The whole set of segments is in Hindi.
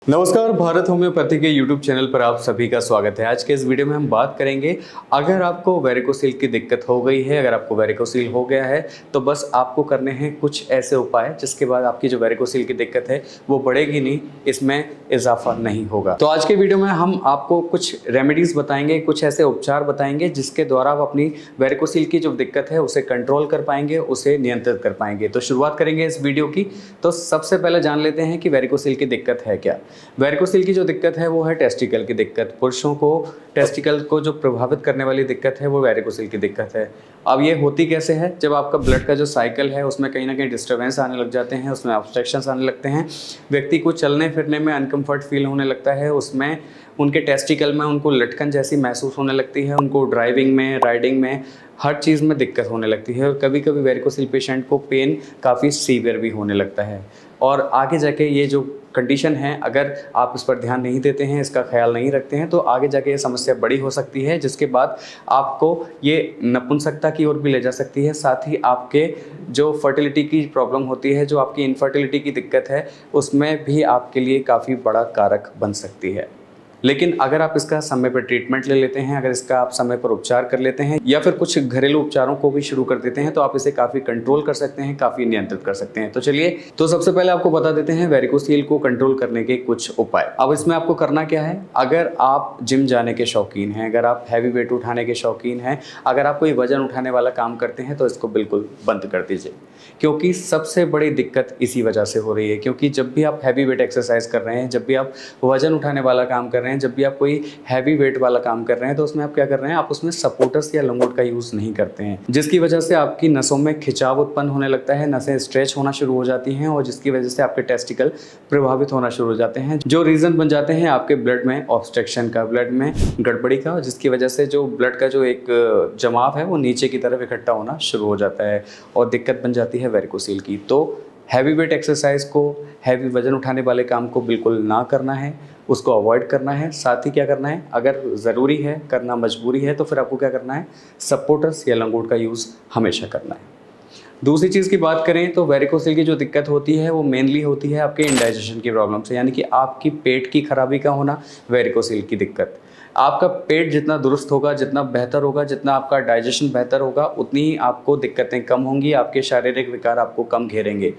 नमस्कार, भारत होम्योपैथी के यूट्यूब चैनल पर आप सभी का स्वागत है। आज के इस वीडियो में हम बात करेंगे, अगर आपको वेरिकोसील की दिक्कत हो गई है, अगर आपको वेरिकोसील हो गया है तो बस आपको करने हैं कुछ ऐसे उपाय जिसके बाद आपकी जो वेरिकोसील की दिक्कत है वो बढ़ेगी नहीं, इसमें इजाफा नहीं होगा। तो आज के वीडियो में हम आपको कुछ रेमेडीज़ बताएंगे, कुछ ऐसे उपचार बताएंगे जिसके द्वारा आप अपनी वेरिकोसील की जो दिक्कत है उसे कंट्रोल कर पाएंगे, उसे नियंत्रित कर पाएंगे। तो शुरुआत करेंगे इस वीडियो की। तो सबसे पहले जान लेते हैं कि वेरिकोसील की दिक्कत है क्या। वेरिकोसील की जो दिक्कत है वो है टेस्टिकल की दिक्कत। पुरुषों को टेस्टिकल को जो प्रभावित करने वाली दिक्कत है वो वेरिकोसील की दिक्कत है। अब ये होती कैसे है, जब आपका ब्लड का जो साइकिल है उसमें कहीं ना कहीं डिस्टर्बेंस आने लग जाते हैं, उसमें ऑब्स्ट्रक्शंस आने लगते हैं, व्यक्ति को चलने फिरने में अनकंफर्ट फील होने लगता है, उसमें उनके टेस्टिकल में उनको लटकन जैसी महसूस होने लगती है, उनको ड्राइविंग में, राइडिंग में, हर चीज़ में दिक्कत होने लगती है और कभी कभी वेरिकोसील पेशेंट को पेन काफ़ी सीवियर भी होने लगता है। और आगे जाके ये जो कंडीशन है, अगर आप इस पर ध्यान नहीं देते हैं, इसका ख्याल नहीं रखते हैं तो आगे जाके ये समस्या बड़ी हो सकती है, जिसके बाद आपको ये नपुंसकता की ओर भी ले जा सकती है। साथ ही आपके जो फर्टिलिटी की प्रॉब्लम होती है, जो आपकी इनफर्टिलिटी की दिक्कत है, उसमें भी आपके लिए काफ़ी बड़ा कारक बन सकती है। लेकिन अगर आप इसका समय पर ट्रीटमेंट ले लेते हैं, अगर इसका आप समय पर उपचार कर लेते हैं या फिर कुछ घरेलू उपचारों को भी शुरू कर देते हैं तो आप इसे काफ़ी कंट्रोल कर सकते हैं, काफ़ी नियंत्रित कर सकते हैं। तो चलिए, तो सबसे पहले आपको बता देते हैं वेरिकोसील को कंट्रोल करने के कुछ उपाय। अब इसमें आपको करना क्या है, अगर आप जिम जाने के शौकीन हैं, अगर आप हैवी वेट उठाने के शौकीन हैं, अगर आप कोई वजन उठाने वाला काम करते हैं तो इसको बिल्कुल बंद कर दीजिए, क्योंकि सबसे बड़ी दिक्कत इसी वजह से हो रही है। क्योंकि जब भी आप हैवी वेट एक्सरसाइज कर रहे हैं, जब भी आप वजन उठाने वाला काम कर रहे हैं, जब भी आप कोई हैवी वेट वाला काम कर रहे हैं तो उसमें आप क्या कर रहे हैं, आप उसमें सपोर्टर्स या लंगोट का यूज़ नहीं करते हैं, जिसकी वजह से आपकी नसों में खिंचाव उत्पन्न होने लगता है, नसें स्ट्रेच होना शुरू हो जाती हैं और जिसकी वजह से आपके टेस्टिकल प्रभावित होना शुरू हो जाते हैं, जो रीज़न बन जाते हैं आपके ब्लड में ऑब्स्ट्रक्शन का, ब्लड में गड़बड़ी का, जिसकी वजह से जो ब्लड का जो एक जमाव है वो नीचे की तरफ इकट्ठा होना शुरू हो जाता है और दिक्कत बन जाती है वेरिकोसील की। तो हैवी वेट एक्सरसाइज को, हैवी वजन उठाने वाले काम को बिल्कुल ना करना है, उसको अवॉइड करना है। साथ ही क्या करना है, अगर ज़रूरी है करना, मजबूरी है, तो फिर आपको क्या करना है, सपोर्टर्स या लंगोट का यूज़ हमेशा करना है। दूसरी चीज़ की बात करें तो वेरिकोसील की जो दिक्कत होती है वो मेनली होती है आपके इंडाइजेशन की प्रॉब्लम से, यानी कि आपकी पेट की खराबी का होना वेरिकोसील की दिक्कत। आपका पेट जितना दुरुस्त होगा, जितना बेहतर होगा, जितना आपका डाइजेशन बेहतर होगा, उतनी ही आपको दिक्कतें कम होंगी, आपके शारीरिक विकार आपको कम घेरेंगे।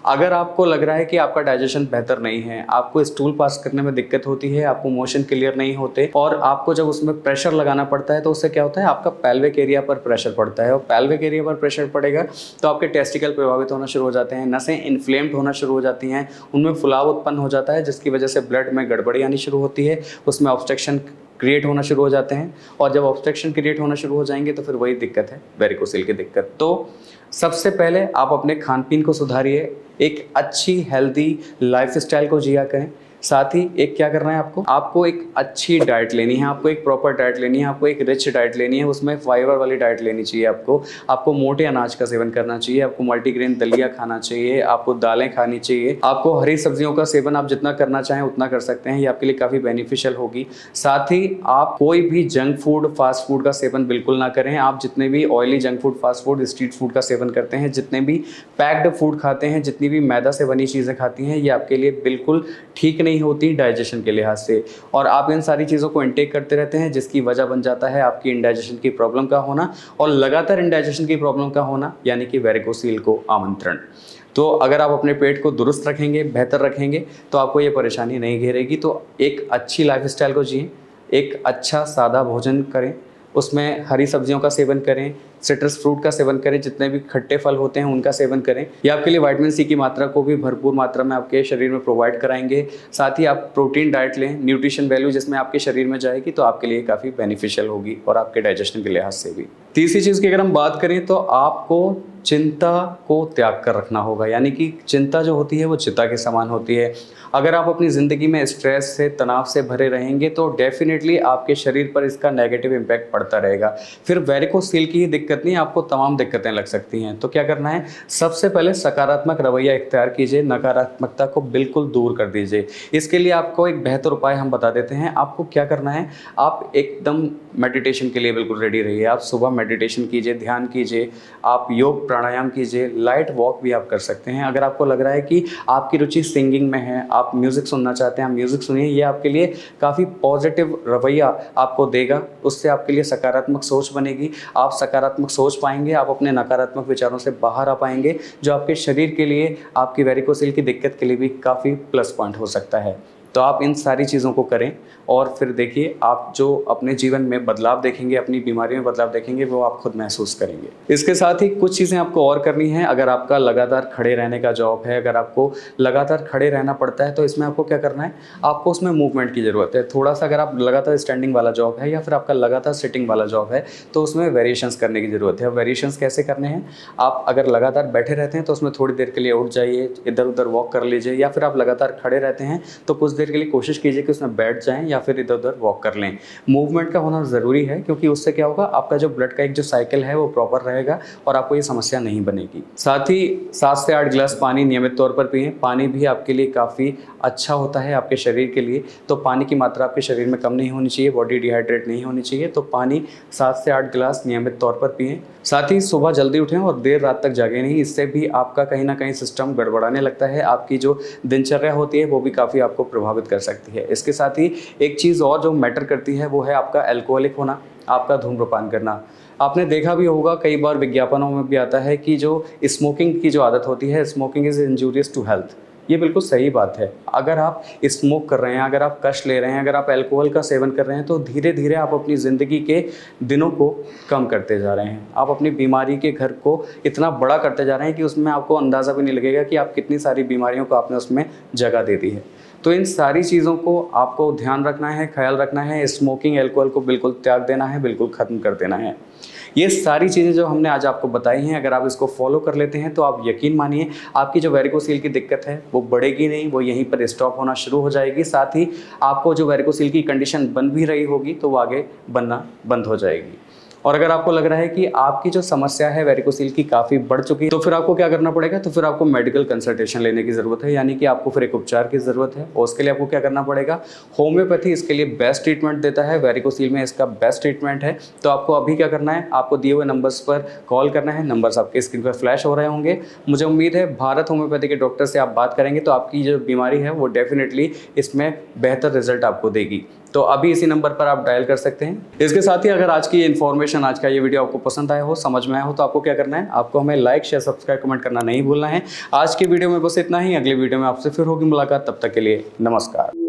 अगर आपको लग रहा है कि आपका डाइजेशन बेहतर नहीं है, आपको स्टूल पास करने में दिक्कत होती है, आपको मोशन क्लियर नहीं होते और आपको जब उसमें प्रेशर लगाना पड़ता है तो उससे क्या होता है, आपका पेल्विक एरिया पर प्रेशर पड़ता है और पेल्विक एरिया पर प्रेशर पड़ेगा तो आपके टेस्टिकल प्रभावित होना शुरू हो जाते हैं, नसें इन्फ्लेम्ड होना शुरू हो जाती हैं, उनमें फुलाव उत्पन्न हो जाता है, जिसकी वजह से ब्लड में गड़बड़ी आनी शुरू होती है, उसमें ऑब्स्ट्रक्शन क्रिएट होना शुरू हो जाते हैं और जब ऑब्स्ट्रक्शन क्रिएट होना शुरू हो जाएंगे तो फिर वही दिक्कत है, वेरिकोसील की दिक्कत। तो सबसे पहले आप अपने खान पीन को सुधारिए, एक अच्छी हेल्दी लाइफस्टाइल को जिया करें। साथ ही एक क्या करना है, आपको एक अच्छी डाइट लेनी है, आपको एक प्रॉपर डाइट लेनी है, आपको एक रिच डाइट लेनी है, उसमें फाइबर वाली डाइट लेनी चाहिए। आपको मोटे अनाज का सेवन करना चाहिए, आपको मल्टीग्रेन दलिया खाना चाहिए, आपको दालें खानी चाहिए, आपको हरी सब्जियों का सेवन आप जितना करना चाहें उतना कर सकते हैं, ये आपके लिए काफ़ी बेनिफिशियल होगी। साथ ही आप कोई भी जंक फूड, फास्ट फूड का सेवन बिल्कुल ना करें। आप जितने भी oily junk food, fast food, street food का सेवन करते हैं, जितने भी पैक्ड फूड खाते हैं, जितनी भी मैदा से बनी चीज़ें खाती हैं, ये आपके लिए बिल्कुल ठीक नहीं होती डाइजेशन के लिहाज से। और आप इन सारी चीज़ों को इनटेक करते रहते हैं, जिसकी वजह बन जाता है आपकी इंडाइजेशन की प्रॉब्लम का होना और लगातार इंडाइजेशन की प्रॉब्लम का होना, यानी कि वेरिकोसील को आमंत्रण। तो अगर आप अपने पेट को दुरुस्त रखेंगे, बेहतर रखेंगे तो आपको ये परेशानी नहीं घेरेगी। तो एक अच्छी लाइफस्टाइल को जिएं, एक अच्छा सादा भोजन करें, उसमें हरी सब्जियों का सेवन करें, सिट्रस फ्रूट का सेवन करें, जितने भी खट्टे फल होते हैं उनका सेवन करें। ये आपके लिए विटामिन सी की मात्रा को भी भरपूर मात्रा में आपके शरीर में प्रोवाइड कराएंगे। साथ ही आप प्रोटीन डाइट लें, न्यूट्रिशन वैल्यू जिसमें आपके शरीर में जाएगी तो आपके लिए काफ़ी बेनिफिशियल होगी और आपके डाइजेशन के लिहाज से भी। तीसरी चीज़ की अगर हम बात करें तो आपको चिंता को त्याग कर रखना होगा, यानी कि चिंता जो होती है वो चिता के समान होती है। अगर आप अपनी ज़िंदगी में स्ट्रेस से, तनाव से भरे रहेंगे तो डेफिनेटली आपके शरीर पर इसका नेगेटिव इम्पैक्ट पड़ता रहेगा। फिर वेरिकोसील की ही दिक्कत दिक्कत नहीं, आपको तमाम दिक्कतें लग सकती हैं। तो क्या करना है, सबसे पहले सकारात्मक रवैया इख्तियार कीजिए, नकारात्मकता को बिल्कुल दूर कर दीजिए। इसके लिए आपको एक बेहतर उपाय हम बता देते हैं। आपको क्या करना है, आप एकदम मेडिटेशन के लिए बिल्कुल रेडी रहिए। आप सुबह मेडिटेशन कीजिए, ध्यान कीजिए, आप योग प्राणायाम कीजिए, लाइट वॉक भी आप कर सकते हैं। अगर आपको लग रहा है कि आपकी रुचि सिंगिंग में है, आप म्यूज़िक सुनना चाहते हैं, आप म्यूज़िक सुनिए। ये आपके लिए काफ़ी पॉजिटिव रवैया आपको देगा, उससे आपके लिए सकारात्मक सोच बनेगी। आप सकारात्मक सोच पाएंगे, आप अपने नकारात्मक विचारों से बाहर आ पाएंगे, जो आपके शरीर के लिए, आपकी वेरिकोसिल की दिक्कत के लिए भी काफ़ी प्लस पॉइंट हो सकता है। तो आप इन सारी चीज़ों को करें और फिर देखिए, आप जो अपने जीवन में बदलाव देखेंगे, अपनी बीमारी में बदलाव देखेंगे, वो आप खुद महसूस करेंगे। इसके साथ ही कुछ चीज़ें आपको और करनी है। अगर आपका लगातार खड़े रहने का जॉब है, अगर आपको लगातार खड़े रहना पड़ता है, तो इसमें आपको क्या करना है, आपको उसमें मूवमेंट की ज़रूरत है थोड़ा सा। अगर आप लगातार स्टैंडिंग वाला जॉब है या फिर आपका लगातार सिटिंग वाला जॉब है, तो उसमें वेरिएशंस करने की ज़रूरत है। वेरिएशंस कैसे करने हैं, आप अगर लगातार बैठे रहते हैं तो उसमें थोड़ी देर के लिए उठ जाइए, इधर उधर वॉक कर लीजिए, या फिर आप लगातार खड़े रहते हैं तो कुछ देर के लिए कोशिश कीजिए कि उसमें बैठ जाएं या फिर इधर उधर वॉक कर लें। मूवमेंट का होना ज़रूरी है, क्योंकि उससे क्या होगा, आपका जो ब्लड का एक जो साइकिल है वो प्रॉपर रहेगा और आपको ये समस्या नहीं बनेगी। साथ ही 7 से 8 गिलास पानी नियमित तौर पर पिएं। पानी भी आपके लिए काफ़ी अच्छा होता है आपके शरीर के लिए। तो पानी की मात्रा आपके शरीर में कम नहीं होनी चाहिए, बॉडी डिहाइड्रेट नहीं होनी चाहिए। तो पानी 7 से 8 गिलास नियमित तौर पर पिएं। साथ ही सुबह जल्दी उठें और देर रात तक जागें नहीं, इससे भी आपका कहीं ना कहीं सिस्टम गड़बड़ाने लगता है। आपकी जो दिनचर्या होती है वो भी काफ़ी आपको प्रभावित कर सकती है। इसके साथ ही एक चीज़ और जो मैटर करती है वो है आपका अल्कोहलिक होना, आपका धूम्रपान करना। आपने देखा भी होगा, कई बार विज्ञापनों में भी आता है कि जो स्मोकिंग की जो आदत होती है, smoking is injurious to health. ये बिल्कुल सही बात है। अगर आप स्मोक कर रहे हैं, अगर आप कश ले रहे हैं, अगर आप अल्कोहल का सेवन कर रहे हैं, तो धीरे धीरे आप अपनी ज़िंदगी के दिनों को कम करते जा रहे हैं। आप अपनी बीमारी के घर को इतना बड़ा करते जा रहे हैं कि उसमें आपको अंदाज़ा भी नहीं लगेगा कि आप कितनी सारी बीमारियों को आपने उसमें जगह दे दी है। तो इन सारी चीज़ों को आपको ध्यान रखना है, ख्याल रखना है। स्मोकिंग, अल्कोहल को बिल्कुल त्याग देना है, बिल्कुल ख़त्म कर देना है। ये सारी चीज़ें जो हमने आज आपको बताई हैं, अगर आप इसको फॉलो कर लेते हैं तो आप यकीन मानिए, आपकी जो वेरिकोसील की दिक्कत है वो बढ़ेगी नहीं, वो यहीं पर स्टॉप होना शुरू हो जाएगी। साथ ही आपको जो वेरिकोसील की कंडीशन बन भी रही होगी तो वो आगे बनना बंद हो जाएगी। और अगर आपको लग रहा है कि आपकी जो समस्या है वेरिकोसील की काफ़ी बढ़ चुकी है, तो फिर आपको क्या करना पड़ेगा, तो फिर आपको मेडिकल कंसल्टेशन लेने की ज़रूरत है, यानी कि आपको फिर एक उपचार की ज़रूरत है। और उसके लिए आपको क्या करना पड़ेगा, होम्योपैथी इसके लिए बेस्ट ट्रीटमेंट देता है, वेरिकोसील में इसका बेस्ट ट्रीटमेंट है। तो आपको अभी क्या करना है, आपको दिए हुए नंबर्स पर कॉल करना है। नंबर्स आपके स्क्रीन पर फ्लैश हो रहे होंगे। मुझे उम्मीद है भारत होम्योपैथी के डॉक्टर से आप बात करेंगे तो आपकी जो बीमारी है वो डेफिनेटली इसमें बेहतर रिजल्ट आपको देगी। तो अभी इसी नंबर पर आप डायल कर सकते हैं। इसके साथ ही अगर आज की इन्फॉर्मेशन, आज का ये वीडियो आपको पसंद आया हो, समझ में आया हो, तो आपको क्या करना है, आपको हमें लाइक, शेयर, सब्सक्राइब, कमेंट करना नहीं भूलना है। आज की वीडियो में बस इतना ही। अगली वीडियो में आपसे फिर होगी मुलाकात। तब तक के लिए नमस्कार।